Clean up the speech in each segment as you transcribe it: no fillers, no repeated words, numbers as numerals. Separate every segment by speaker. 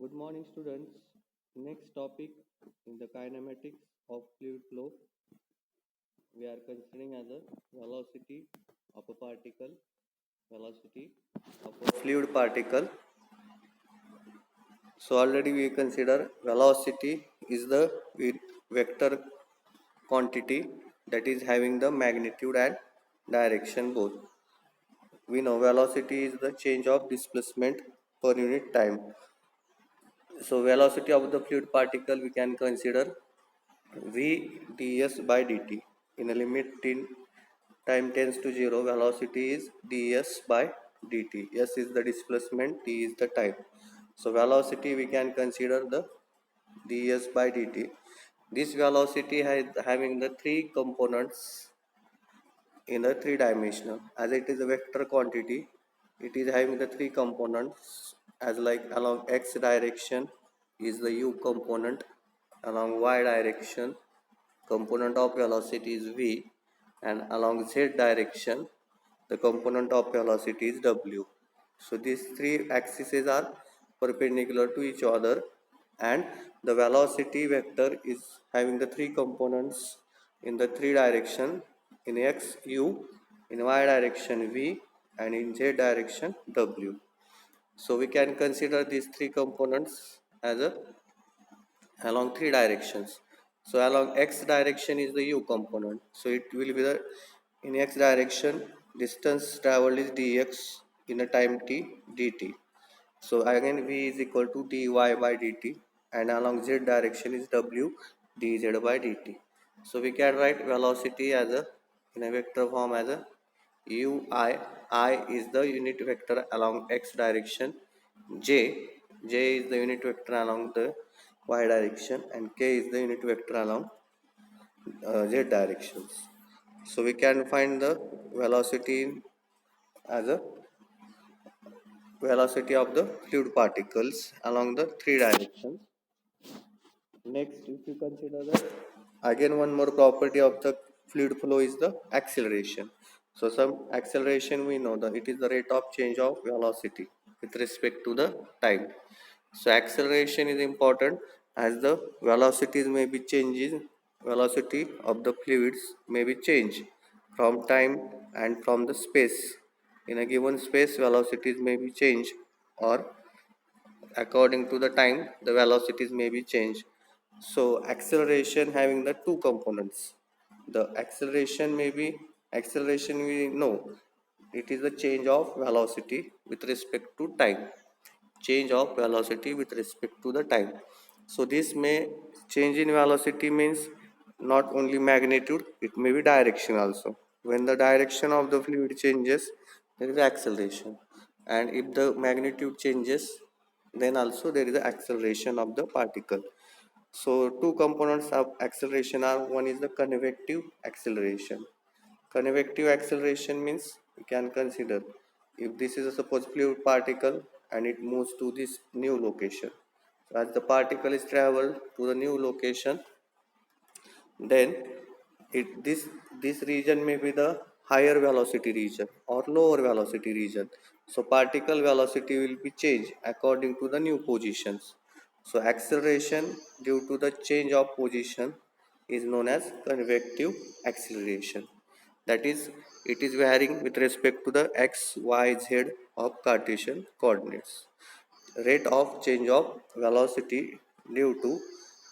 Speaker 1: Good morning, students. Next topic in the kinematics of fluid flow, we are considering as a velocity of a particle, velocity of a fluid particle. So already we consider velocity is the vector quantity that is having the magnitude and direction both. We know velocity is the change of displacement per unit time. So velocity of the fluid particle we can consider v ds by dt. In a limit till time tends to 0, velocity is ds by dt. S is the displacement, t is the time. So velocity we can consider the ds by dt. This velocity has having the three components in the three dimensional. As it is a vector quantity, it is having the three components as like along x direction is the u component, along y direction component of velocity is v, and along z direction the component of velocity is w. So these three axes are perpendicular to each other, and the velocity vector is having the three components in the three direction, in x u, in y direction v, and in z direction w. So we can consider these three components as a along three directions. So along x direction is the u component. So it will be the in x direction distance traveled is dx in a time t dt. So again v is equal to dy by dt, and along z direction is w dz by dt. So we can write velocity as a in a vector form as a ui. I is the unit vector along x direction. J is the unit vector along the y direction, and k is the unit vector along z directions. So we can find the velocity as a velocity of the fluid particles along the three directions. Next, if you consider the again one more property of the fluid flow is the acceleration. So some acceleration we know that it is the rate of change of velocity with respect to the time. So acceleration is important as the velocities may be changing, velocity of the fluids may be changed from time and from the space. In a given space, velocities may be changed, or according to the time the velocities may be changed. So acceleration having the two components. The acceleration we know it is the change of velocity with respect to time, change of velocity with respect to the time. So this may change in velocity means not only magnitude, it may be direction also. When the direction of the fluid changes, there is acceleration, and if the magnitude changes, then also there is the acceleration of the particle. So two components of acceleration are, one is the convective acceleration. Convective acceleration means we can consider if this is a suppose fluid particle and it moves to this new location. So as the particle is traveled to the new location, then this region may be the higher velocity region or lower velocity region. So particle velocity will be changed according to the new positions. So acceleration due to the change of position is known as convective acceleration. That is, it is varying with respect to the x, y, z of Cartesian coordinates. Rate of change of velocity due to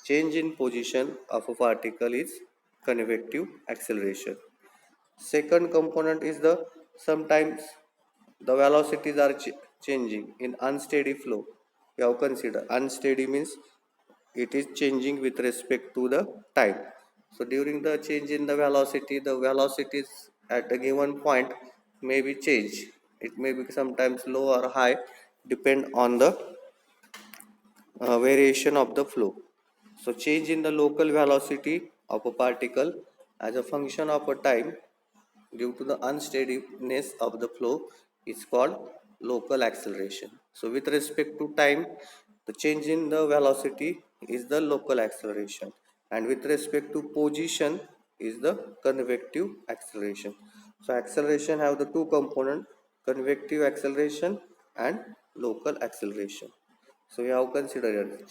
Speaker 1: change in position of a particle is convective acceleration. Second component is the sometimes the velocities are changing in unsteady flow. You have considered unsteady means it is changing with respect to the time. So during the change in the velocities at a given point may be changed. It may be sometimes low or high, depend on the variation of the flow. So change in the local velocity of a particle as a function of a time due to the unsteadiness of the flow is called local acceleration. So with respect to time, the change in the velocity is the local acceleration, and with respect to position is the convective acceleration. So acceleration have the two component, convective acceleration and local acceleration. So we have considered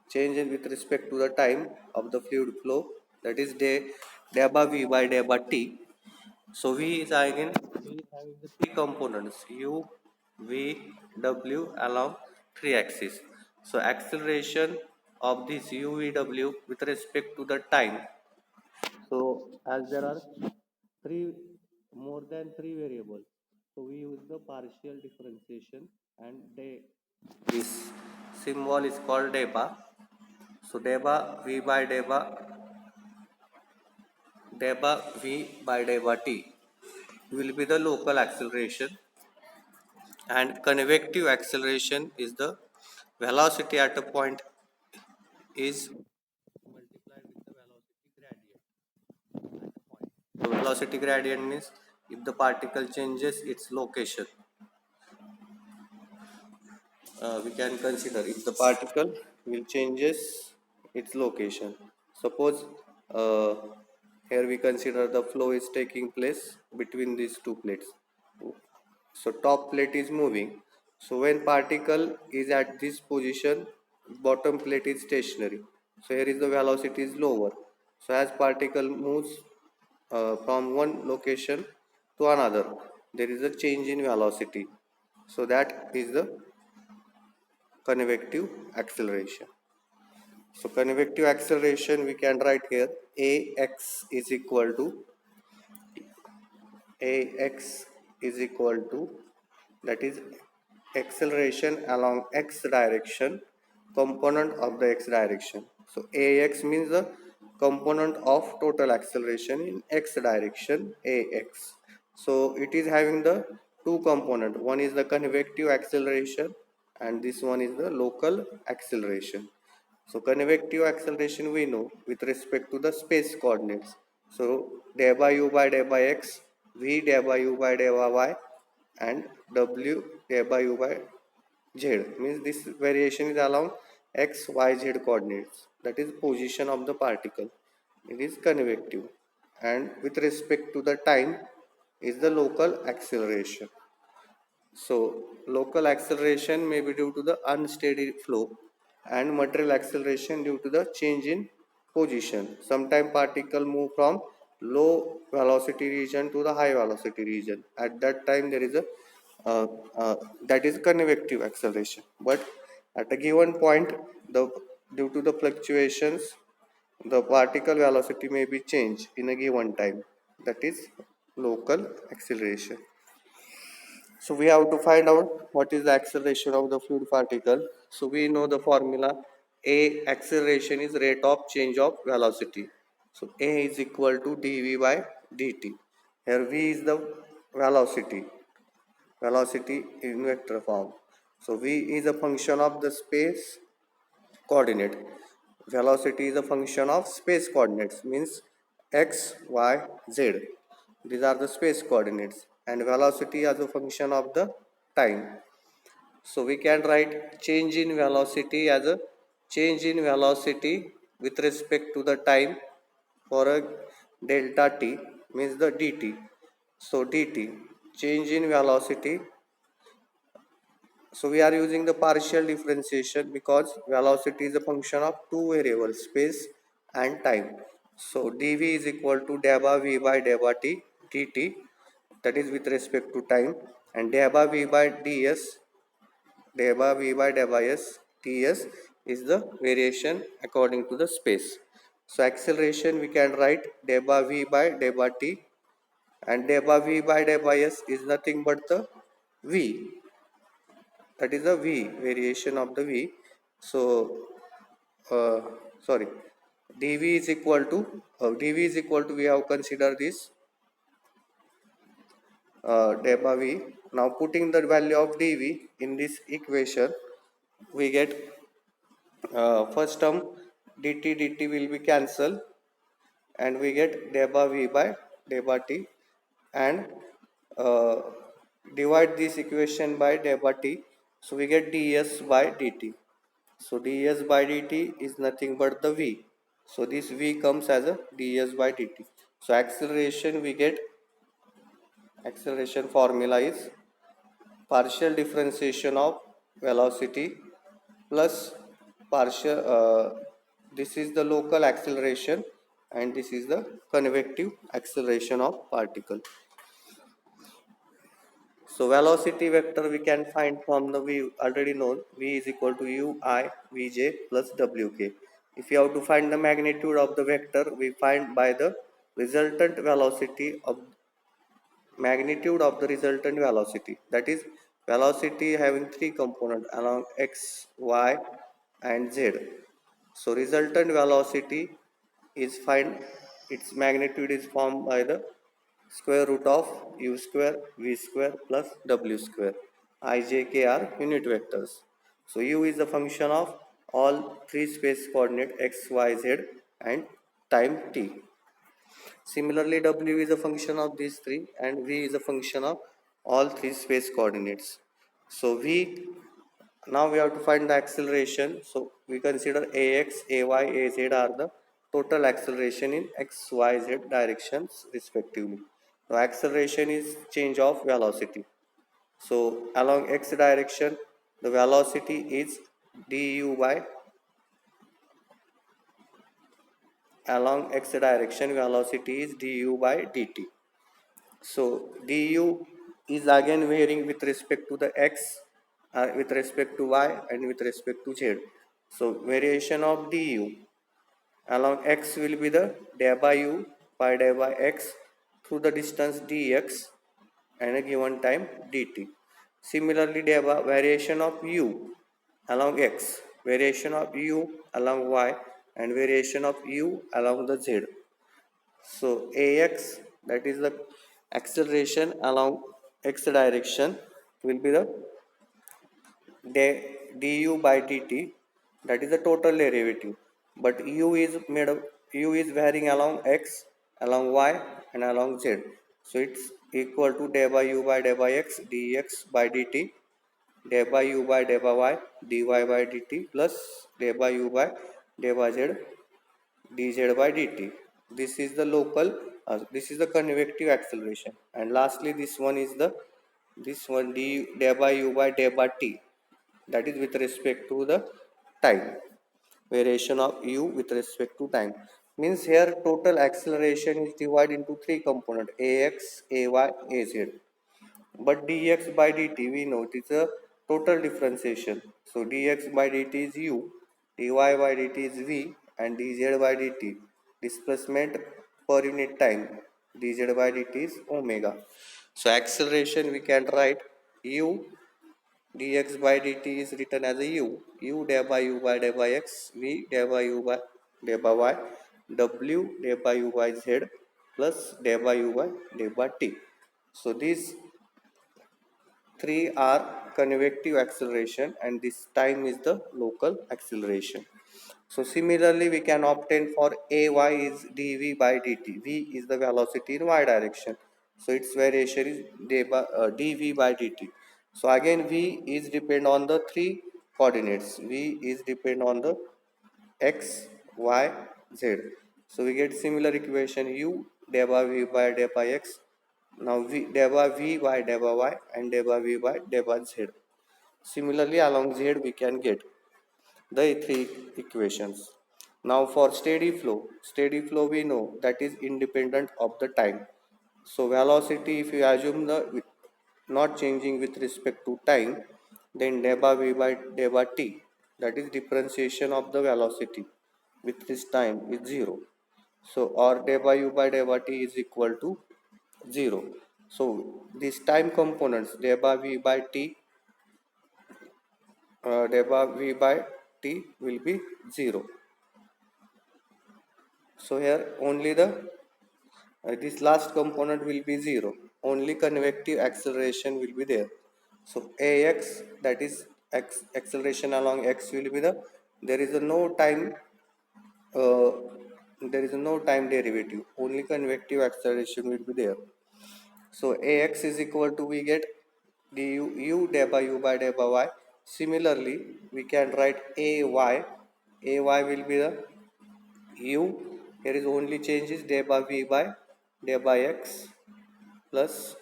Speaker 1: change in with respect to the time of the fluid flow, that is delta V by delta T. So V is having the three components U, V, W along three axes. So acceleration of this U, V, W with respect to the time. So as there are three more than three variables, so we use the partial differentiation, and this symbol is called deba. So deba v by deba t will be the local acceleration, and convective acceleration is the velocity at a point is multiplied with the velocity gradient at a point. So velocity gradient means if the particle changes its location, we can consider if the particle will changes its location. Suppose uh, here we consider the flow is taking place between these two plates. So top plate is moving. So when particle is at this position, bottom plate is stationary. So here is the velocity is lower. So as particle moves from one location to another, there is a change in velocity. So that is the convective acceleration. So convective acceleration we can write here ax is equal to ax is equal to, that is acceleration along x direction, component of the x direction. So ax means the component of total acceleration in x direction ax. So it is having the two component, one is the convective acceleration and this one is the local acceleration. So convective acceleration we know with respect to the space coordinates. So del by u by del by x, v del by u by del by y, and w del by u by z, means this variation is along x, y, z coordinates, that is position of the particle. It is convective, and with respect to the time is the local acceleration. So local acceleration may be due to the unsteady flow, and material acceleration due to the change in position. Sometimes particle move from low velocity region to the high velocity region. At that time there is a uh, uh, that is convective acceleration. But at a given point, the due to the fluctuations, the particle velocity may be changed in a given time. That is local acceleration. So we have to find out what is the acceleration of the fluid particle. So we know the formula. A acceleration is rate of change of velocity. So A is equal to dv by dt. Here v is the velocity in vector form. So v is a function of the space coordinate. Velocity is a function of space coordinates, means x, y, z. These are the space coordinates, and velocity as a function of the time. So we can write change in velocity as a change in velocity with respect to the time for a delta t, means the dt. So dt, change in velocity. So we are using the partial differentiation because velocity is a function of two variables, space and time. So dv is equal to delta v by delta t dt, that is with respect to time, and delta v by ds, delta v by delta s ds is the variation according to the space. So acceleration we can write delta v by delta t, and delta v by delta s is nothing but the v, that is the v variation of the v. So uh, sorry, dv is equal to we have considered this delta v. Now putting the value of dv in this equation, we get first term dt will be cancelled, and we get delta v by delta t, and uh, divide this equation by delta t, so we get ds by dt. So ds by dt is nothing but the v. So this v comes as a ds by dt. So acceleration formula is partial differentiation of velocity plus partial, this is the local acceleration and this is the convective acceleration of particle. So velocity vector we can find from the, we already know v is equal to u I vj plus wk. If you have to find the magnitude of the vector, we find by the resultant velocity of magnitude of the resultant velocity, that is velocity having three components along x, y and z. So resultant velocity is find its magnitude is formed by the square root of u square v square plus w square. I, j, k are unit vectors. So u is a function of all three space coordinate x, y, z and time t. Similarly, w is a function of these three and v is a function of all three space coordinates. So v, now we have to find the acceleration. So we consider ax, ay, az are the total acceleration in x, y, z directions respectively. Now acceleration is change of velocity. So along x direction, the velocity is du by, along x direction velocity is du by dt. So du is again varying with respect to the x, with respect to y and with respect to z. So variation of du along x will be the day by u by day by x through the distance dx and a given time dt. Similarly, day by variation of u along x, variation of u along y and variation of u along the z. So ax, that is the acceleration along x direction, will be the du by dt, that is the total derivative. But u is made of, u is varying along x, along y and along z. So it's equal to day by u by day by x dx by dt, day by u by day by y dy by dt plus day by u by day by z dz by dt. This is the local, this is the convective acceleration. And lastly, this one is the, this one d day by u by day by t, that is with respect to the time, variation of u with respect to time. Means here total acceleration is divided into three components ax, ay, az. But dx by dt we know it is a total differentiation. So dx by dt is u, dy by dt is v and dz by dt displacement per unit time, dz by dt is omega. So acceleration we can write u dx by dt is written as a u day by u by day by x, v day by u by day by y, w day by u by z plus day by u by day by t. So these three are convective acceleration and this time is the local acceleration. So similarly we can obtain for ay is dv by dt. V is the velocity in y direction, so its variation is dv by dt. So again v is depend on the three coordinates, v is depend on the x, y, z. So we get similar equation u day by v by day by x. Now v day by v by day by y and day by v by day by z. Similarly along z we can get the three equations. Now for steady flow we know that is independent of the time. So velocity, if you assume the not changing with respect to time, then day by v by day by t, that is differentiation of the velocity with this time is 0. So or day by u by day by t is equal to 0. So these time components day by v by t, day by v by t will be 0. So here only the this last component will be 0. Only convective acceleration will be there. So ax, that is acceleration along x will be the, there is a no time, uh, there is no time derivative. Only convective acceleration will be there. So ax is equal to, we get du u day by u by day by y. Similarly, we can write ay. Ay will be the u. Here is only change is day by v by day by x plus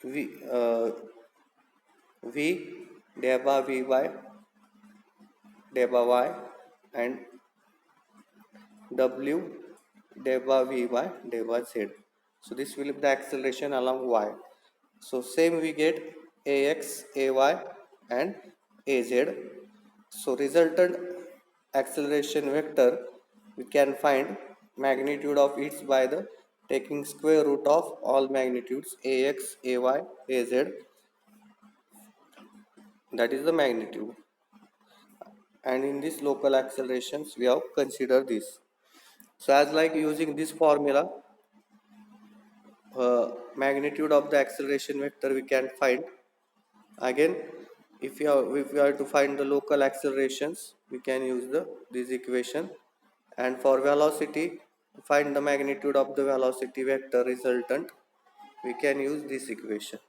Speaker 1: v, v day by v by delta y and w delta v by delta z. So this will be the acceleration along y. So same we get ax, ay and az. So resultant acceleration vector we can find magnitude of it by the taking square root of all magnitudes ax, ay, az, that is the magnitude. And in this local accelerations we have considered this. So as like using this formula, magnitude of the acceleration vector we can find. Again, if we are to find the local accelerations, we can use this equation. And for velocity, to find the magnitude of the velocity vector resultant, we can use this equation.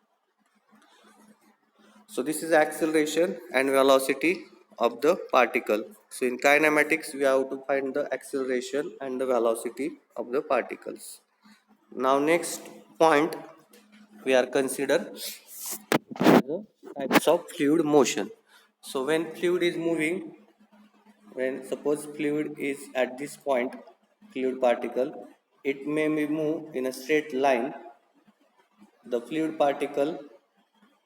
Speaker 1: So this is acceleration and velocity of the particle. So in kinematics, we have to find the acceleration and the velocity of the particles. Now next point we are consider the types of fluid motion. So when fluid is moving, when suppose fluid is at this point, fluid particle, it may be move in a straight line. The fluid particle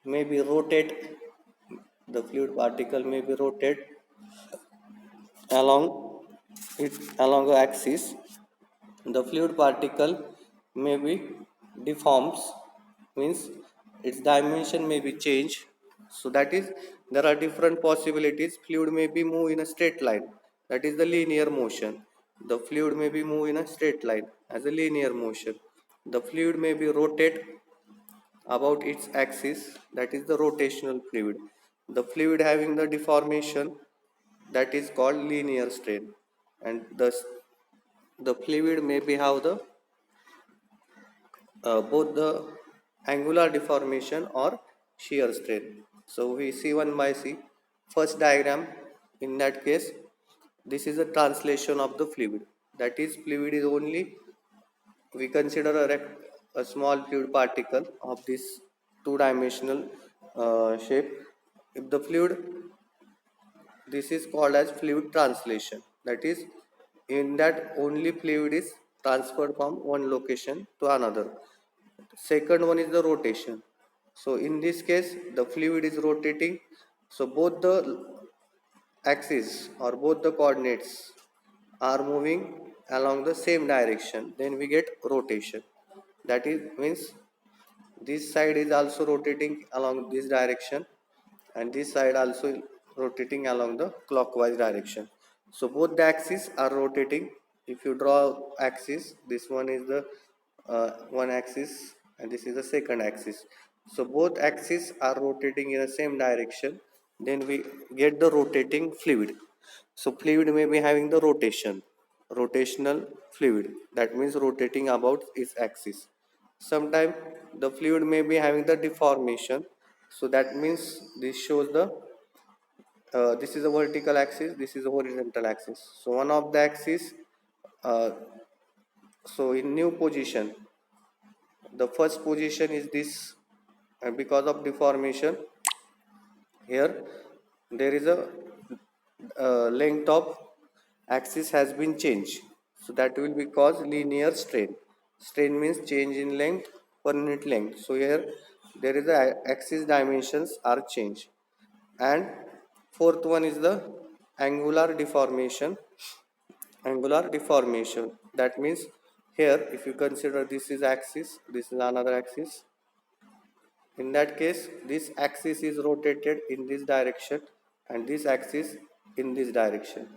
Speaker 1: may be rotate. The fluid particle may be rotate along it along the axis. The fluid particle may be deforms, means its dimension may be changed. So that is, there are different possibilities. Fluid may be move in a straight line, that is the linear motion. The fluid may be move in a straight line as a linear motion. The fluid may be rotate about its axis, that is the rotational fluid. The fluid having the deformation, that is called linear strain. And thus the fluid may be have the both the angular deformation or shear strain. So we see one by see first diagram. In that case, this is a translation of the fluid. That is, fluid is only, we consider a small fluid particle of this two-dimensional shape. If the fluid, this is called as fluid translation. That is, in that only fluid is transferred from one location to another. Second one is the rotation. So in this case, the fluid is rotating. So both the axes or both the coordinates are moving along the same direction. Then we get rotation. That is means this side is also rotating along this direction, and this side also rotating along the clockwise direction. So both the axes are rotating. If you draw axis, this one is the one axis and this is the second axis. So both axes are rotating in the same direction. Then we get the rotating fluid. So fluid may be having the rotation, rotational fluid. That means rotating about its axis. Sometimes the fluid may be having the deformation. So that means this shows the this is a vertical axis, this is a horizontal axis. So one of the axis, uh, so in new position, the first position is this, and because of deformation here, there is a length of axis has been changed. So that will be called linear strain. Strain means change in length per unit length. So here there is a axis dimensions are changed. And fourth one is the angular deformation. Angular deformation, that means here if you consider this is axis, this is another axis. In that case, this axis is rotated in this direction and this axis in this direction.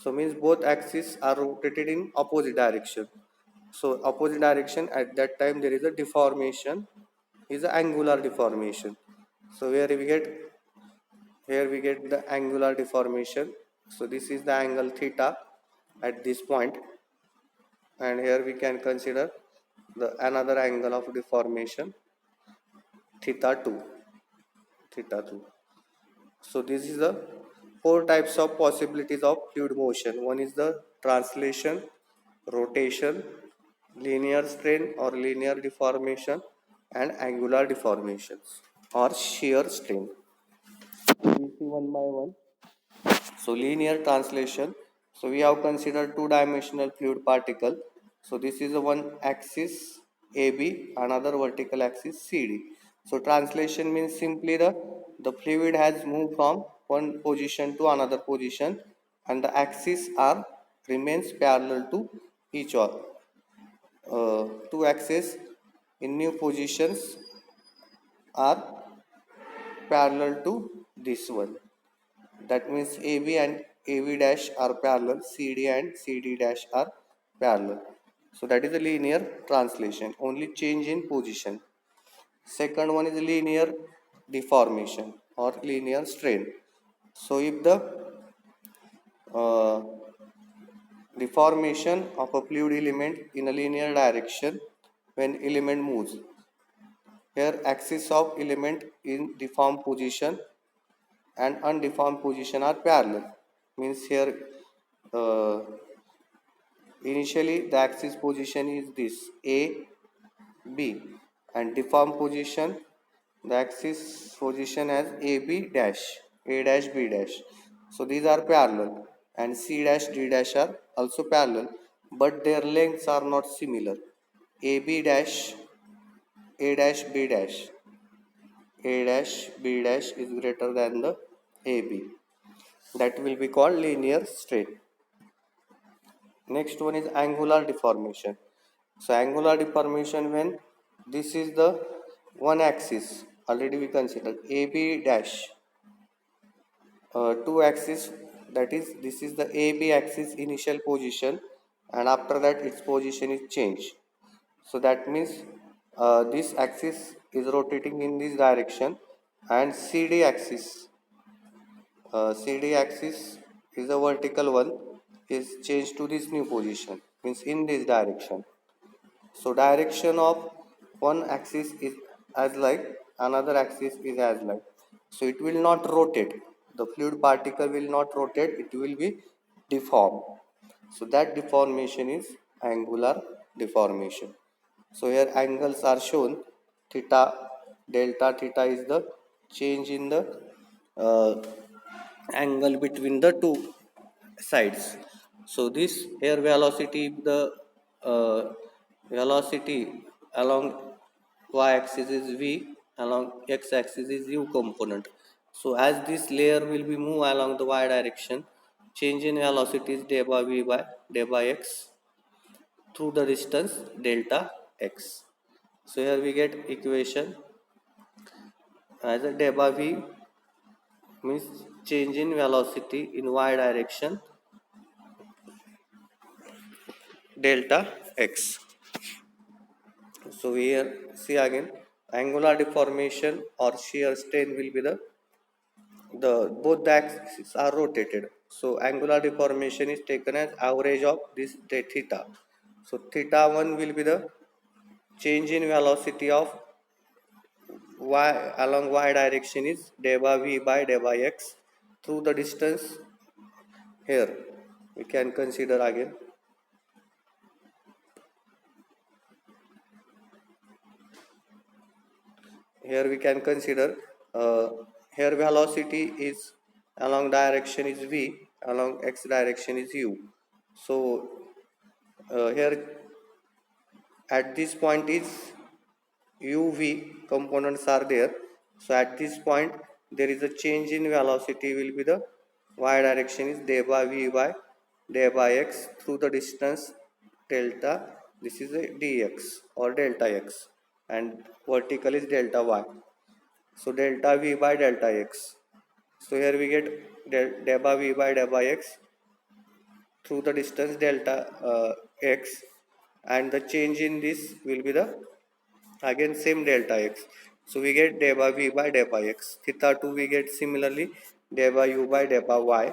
Speaker 1: So means both axes are rotated in opposite direction. So opposite direction, at that time there is a deformation, is an angular deformation. So where we get, here we get the angular deformation. So this is the angle theta at this point, and here we can consider the another angle of deformation theta 2, theta 2. So this is the four types of possibilities of fluid motion. One is the translation, rotation, linear strain or linear deformation, and angular deformations or shear strain. We see one by one. So linear translation. So we have considered two-dimensional fluid particle. So this is a one axis AB, another vertical axis CD. So translation means simply the fluid has moved from one position to another position, and the axis are remains parallel to each other. Two axes in new positions are parallel to this one. That means AB and AB dash are parallel, CD and CD dash are parallel. So that is a linear translation, only change in position. Second one is linear deformation or linear strain. So if the uh, deformation of a fluid element in a linear direction when element moves, here axis of element in deformed position and undeformed position are parallel. Means here uh, initially the axis position is this A B, and deformed position the axis position as AB dash, A dash B dash. So these are parallel, and C dash D dash are also parallel, but their lengths are not similar. AB dash A dash B dash, A dash B dash is greater than the AB. That will be called linear strain. Next one is angular deformation. So angular deformation when this is the one axis already we considered AB dash, two axis, that is this is the AB axis initial position, and after that its position is changed. So that means this axis is rotating in this direction, and CD axis is a vertical one, is changed to this new position, means in this direction. So direction of one axis is as like, another axis is as like. So it will not rotate. The fluid particle will not rotate, it will be deformed. So that deformation is angular deformation. So here angles are shown. Theta, delta theta is the change in the uh, angle between the two sides. So this air velocity, the uh, velocity along y-axis is v, along x-axis is u component. So as this layer will be move along the y direction, change in velocity is day by v by day by x through the distance delta x. So here we get equation as a day by v means change in velocity in y direction delta x. So here see again, angular deformation or shear strain will be the both the axes are rotated. So angular deformation is taken as average of this theta. So theta 1 will be the change in velocity of y along y direction is day by v by day by x through the distance. Here we can consider again, here we can consider uh, here velocity is along direction is v, along x direction is u. So here at this point is uv components are there. So at this point there is a change in velocity will be the y direction is day by v by day by x through the distance delta, this is a dx or delta x, and vertical is delta y. So delta v by delta x. So here we get delta v by delta x through the distance delta x, and the change in this will be the again same delta x. So we get delta v by delta x. Theta 2 we get similarly delta u by delta y.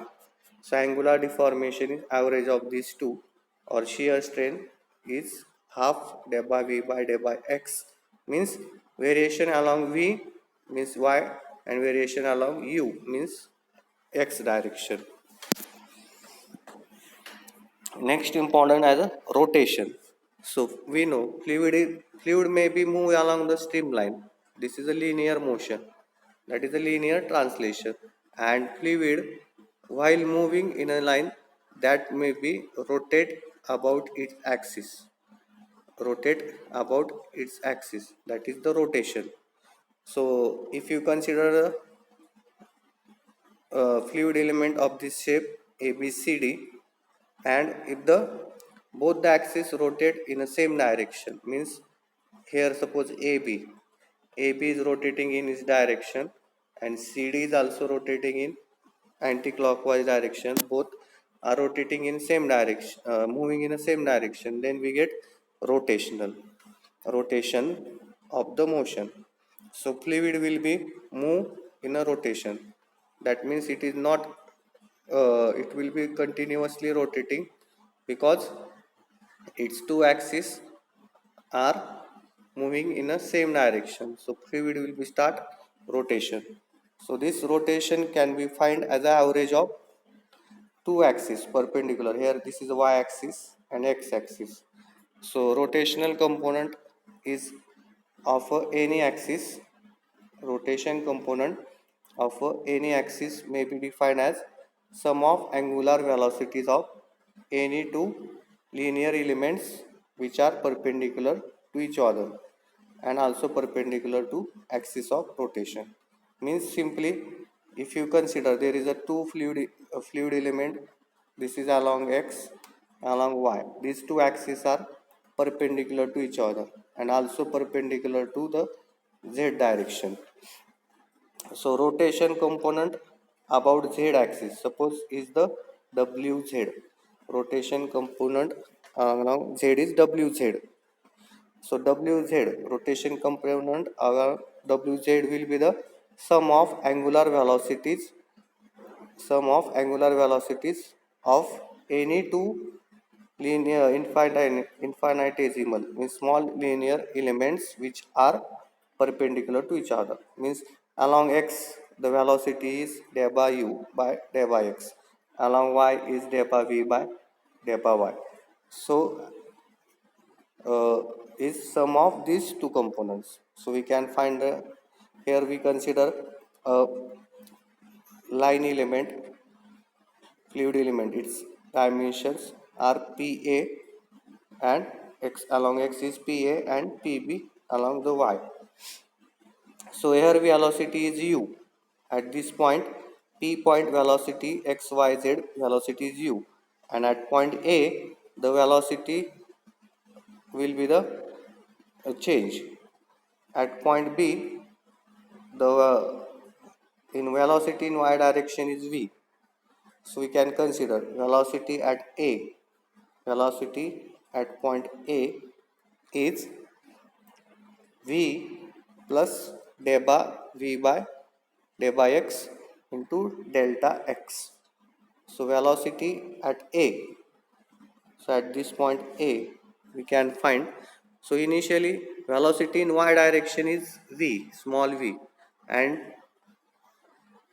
Speaker 1: So angular deformation is average of these two, or shear strain is half delta v by delta x, means variation along v means y, and variation along u means x direction. Next important as a rotation. So we know fluid may be moved along the streamline. This is a linear motion. That is a linear translation. And fluid while moving in a line that may be rotate about its axis. Rotate about its axis, that is the rotation. So if you consider a fluid element of this shape ABCD, and if the both the axes rotate in the same direction, means here suppose AB is rotating in its direction and CD is also rotating in anti-clockwise direction, both are rotating in same direction, moving in the same direction, then we get rotational rotation of the motion. So fluid will be move in a rotation, that means it is not it will be continuously rotating because its two axes are moving in a same direction. So fluid will be start rotation. So this rotation can be find as an average of two axes perpendicular. Here this is y axis and x axis. So rotational component is of any axis. Rotation component of any axis may be defined as sum of angular velocities of any two linear elements which are perpendicular to each other and also perpendicular to axis of rotation. Means simply, if you consider there is a two fluid element, this is along x, along y, these two axes are perpendicular to each other and also perpendicular to the z direction. So rotation component about z axis suppose is the wz. Rotation component along z is wz. So wz rotation component wz will be the sum of angular velocities, of any two linear infinitesimal means small linear elements which are perpendicular to each other. Means along x the velocity is del by u by del by x, along y is del by v by del by y. So uh, is sum of these two components. So we can find here we consider a line element, fluid element, its dimensions are pa and x along x is pa and pb along the y. So here velocity is u. At this point p point velocity xyz velocity is u, and at point a the velocity will be the change. At point b the in velocity in y direction is v. So we can consider velocity at point a is v plus delta v by delta x into delta x. So velocity at a, so at this point a we can find, so initially velocity in y direction is v, small v, and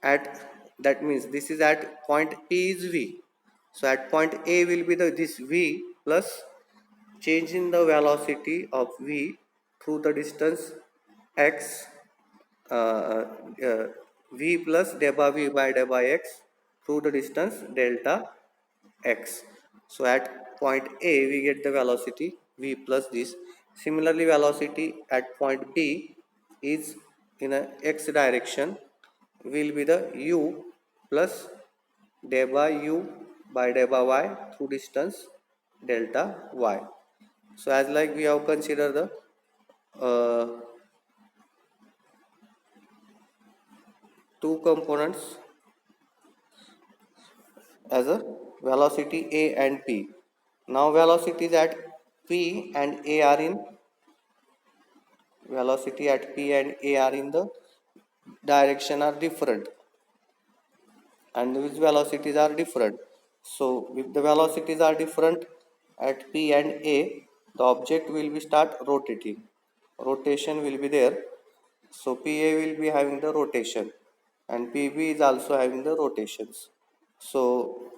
Speaker 1: at that means this is at point p is v. So at point a will be the this v plus change in the velocity of v through the distance x, uh, uh, v plus delta v by delta x through the distance delta x. So at point a we get the velocity v plus this. Similarly velocity at point b is in a x direction will be the u plus delta u by delta y through distance delta y. So as like we have considered the uh, two components as a velocity a and p. Now velocities at p and a are in velocity at p and a are in the direction are different, and these velocities are different. So if the velocities are different at p and a, the object will be start rotating. Rotation will be there. So pa will be having the rotation and pb is also having the rotations. So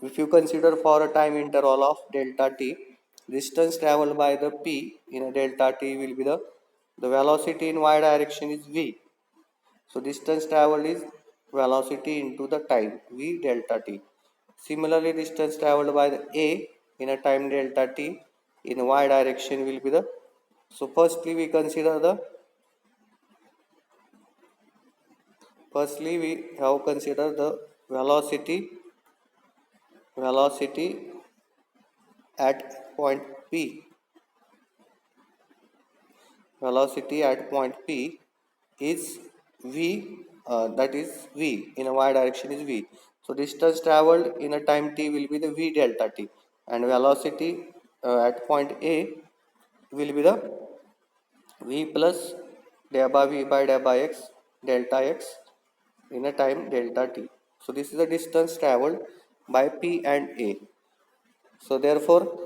Speaker 1: if you consider for a time interval of delta t, distance traveled by the p in a delta t will be the velocity in y direction is v. So distance traveled is velocity into the time v delta t. Similarly, distance traveled by the a in a time delta t in y direction will be the. So firstly we consider the. Firstly we have considered the velocity at point P. Velocity at point P is v, that is v in a y direction is v. So distance traveled in a time t will be the v delta t, and velocity at point A will be the v plus del by v by del by x delta x in a time delta t. So this is the distance traveled by P and A. So therefore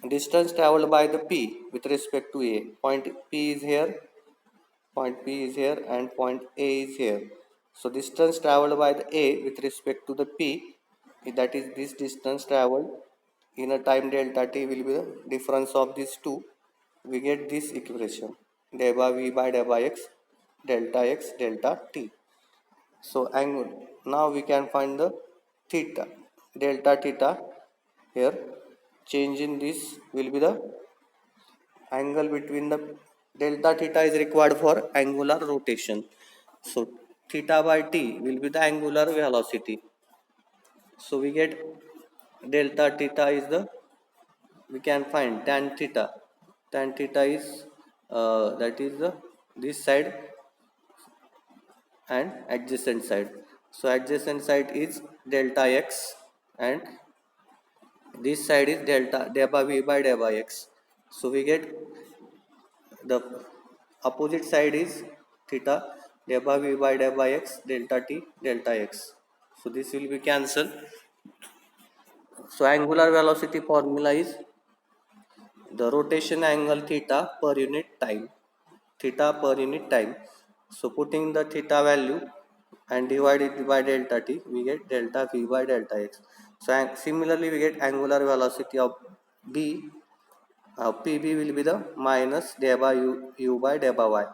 Speaker 1: distance traveled by the P with respect to A. Point P is here, point P is here, and point A is here. So distance traveled by the A with respect to the P, that is this distance traveled in a time delta t will be the difference of these two. We get this equation del by v by del by x delta t. So angle, now we can find the theta, delta theta here. Change in this will be the angle between the delta theta is required for angular rotation. So theta by t will be the angular velocity. So we get delta theta is the, we can find tan theta. Tan theta is that is the this side and adjacent side. So adjacent side is delta x and this side is delta del by v by del by x. So we get the opposite side is theta del by v by del by x delta t delta x. So this will be cancelled. So angular velocity formula is the rotation angle theta per unit time. Theta per unit time. So putting the theta value and divide it by delta t, we get delta v by delta x. So similarly we get angular velocity of b, pb will be the minus del by u by del by y.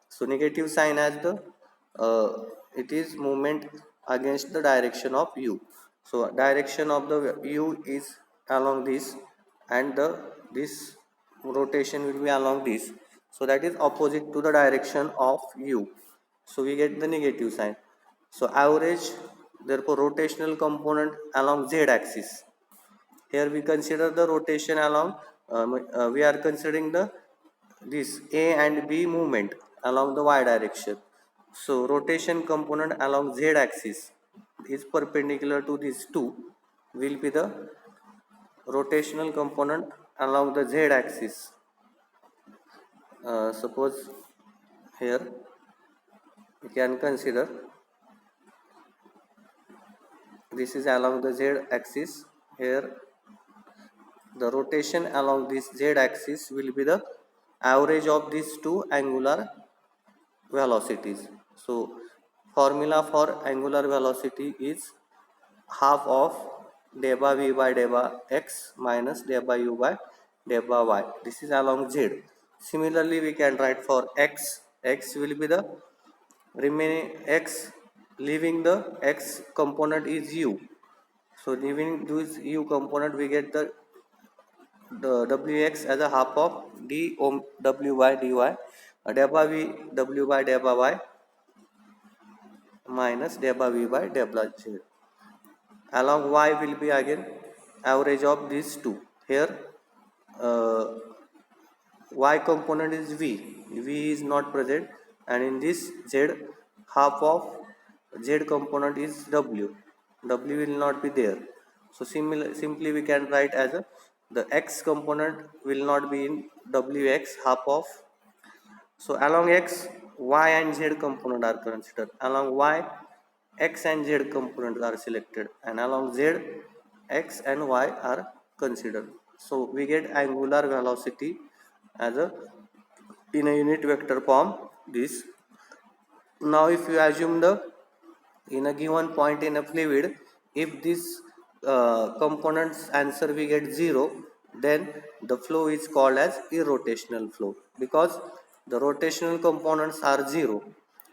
Speaker 1: So negative sign as the it is movement against the direction of u. So direction of the u is along this, and the this rotation will be along this. So that is opposite to the direction of u. So we get the negative sign. So average, therefore rotational component along z axis. Here we consider the rotation along, we are considering the this A and B movement along the y direction. So rotation component along z axis is perpendicular to these two will be the rotational component along the z axis. Suppose here we can consider this is along the z axis. Here the rotation along this z axis will be the average of these two angular velocities. So formula for angular velocity is half of del by v by del by x minus del by u by del by y. This is along z. Similarly we can write for x. X will be the remaining x, leaving the x component is u. So leaving this u component, we get the wx as a half of d w by dy, del by v w by del by y minus del by v by del by z. Along y will be again average of these two. Here y component is v is not present, and in this z half of z component is w will not be there. So simply we can write as a, the x component will not be in wx half of. So along x, y and z component are considered. Along y, x and z component are selected, and along z, x and y are considered. So we get angular velocity as a in a unit vector form this. Now if you assume the in a given point in a fluid, if this components answer we get 0, then the flow is called as irrotational flow, because the rotational components are 0.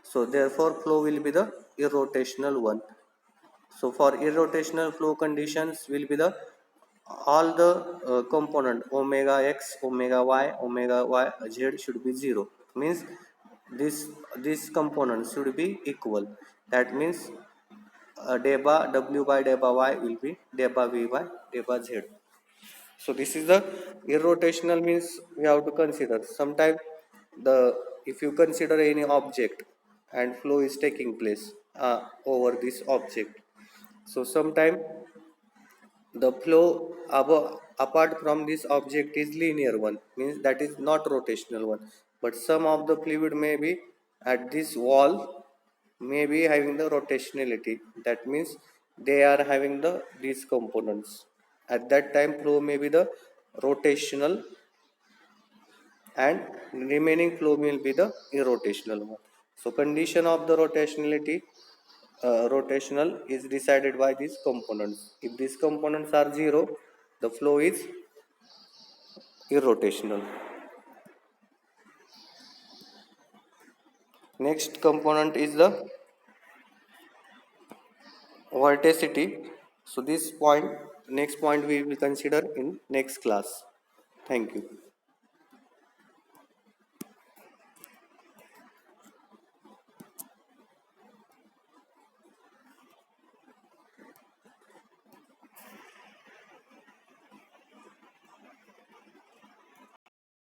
Speaker 1: So therefore flow will be the irrotational one. So for irrotational flow conditions will be the all the component omega x, omega y z should be 0. Means this component should be equal. That means deba w by deba y will be deba v by deba z. So this is the irrotational means we have to consider. Sometimes the if you consider any object and flow is taking place over this object. So sometimes the flow apart from this object is linear one, means that is not rotational one. But some of the fluid may be at this wall may be having the rotationality. That means they are having the these components. At that time flow may be the rotational and remaining flow will be the irrotational one. So condition of the rotational is decided by these components. If these components are 0, the flow is irrotational. Next component is the vorticity. So this point, next point we will consider in next class. Thank you.